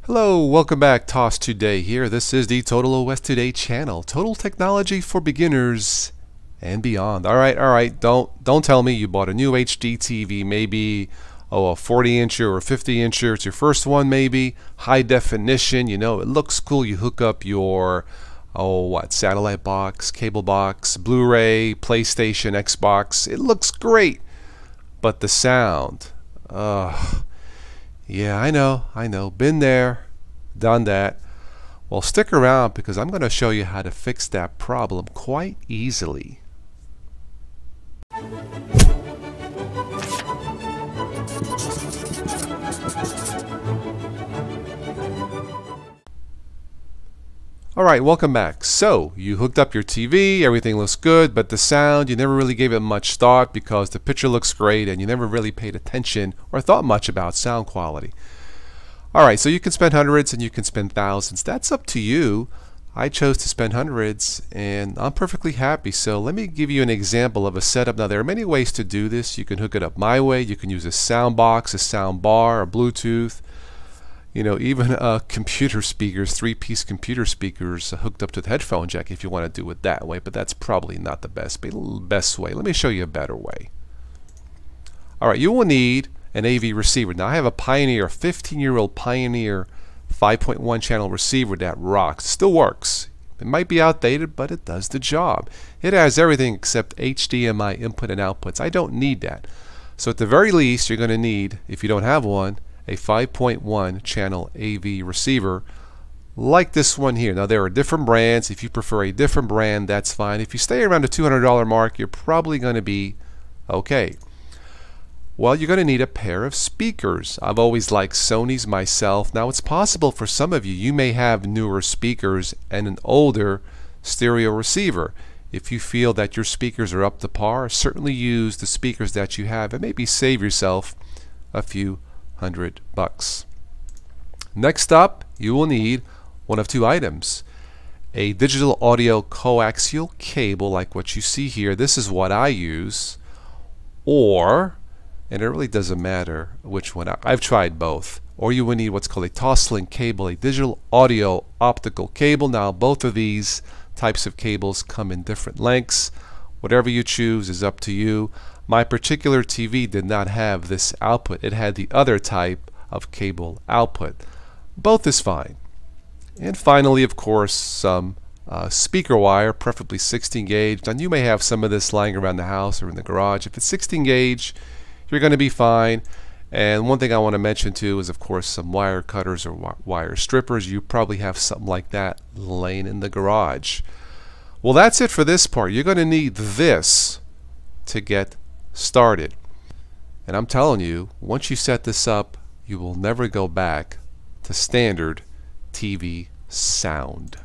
Hello, welcome back. Toss Today here. This is the Total OS Today channel. Total technology for beginners and beyond. All right. Don't tell me you bought a new HD TV, maybe a 40-incher or a 50-incher. It's your first one, maybe high definition. You know, it looks cool. You hook up your satellite box, cable box, Blu-ray, PlayStation, Xbox. It looks great, but the sound. Yeah, I know. Been there, done that. Well, stick around because I'm going to show you how to fix that problem quite easily. Alright, welcome back. So, you hooked up your TV, everything looks good, but the sound, you never really gave it much thought because the picture looks great and you never really paid attention or thought much about sound quality. Alright, so you can spend hundreds and you can spend thousands. That's up to you. I chose to spend hundreds and I'm perfectly happy. So let me give you an example of a setup. Now there are many ways to do this. You can hook it up my way. You can use a sound box, a sound bar, or Bluetooth. You know, even computer speakers, three-piece computer speakers hooked up to the headphone jack if you want to do it that way, but that's probably not the best way. Let me show you a better way. Alright, you will need an AV receiver. Now I have a Pioneer, a 15-year-old Pioneer 5.1 channel receiver that rocks. It still works. It might be outdated, but it does the job. It has everything except HDMI input and outputs. I don't need that. So at the very least, you're going to need, if you don't have one, a 5.1 channel AV receiver like this one here. Now there are different brands. If you prefer a different brand, that's fine. If you stay around the $200 mark, you're probably going to be okay. Well, you're going to need a pair of speakers. I've always liked Sony's myself. Now it's possible for some of you, you may have newer speakers and an older stereo receiver. If you feel that your speakers are up to par, certainly use the speakers that you have and maybe save yourself a few $100. Next up, you will need one of two items. A digital audio coaxial cable like what you see here. This is what I use. Or, and it really doesn't matter which one. I've tried both. Or you will need what's called a Toslink cable, a digital audio optical cable. Now both of these types of cables come in different lengths. Whatever you choose is up to you. My particular TV did not have this output. It had the other type of cable output. Both is fine. And finally, of course, some speaker wire, preferably 16 gauge. Now you may have some of this lying around the house or in the garage. If it's 16 gauge, you're going to be fine. And one thing I want to mention too is, of course, some wire cutters or wire strippers. You probably have something like that laying in the garage. Well, that's it for this part. You're going to need this to get started. And I'm telling you, once you set this up, you will never go back to standard TV sound.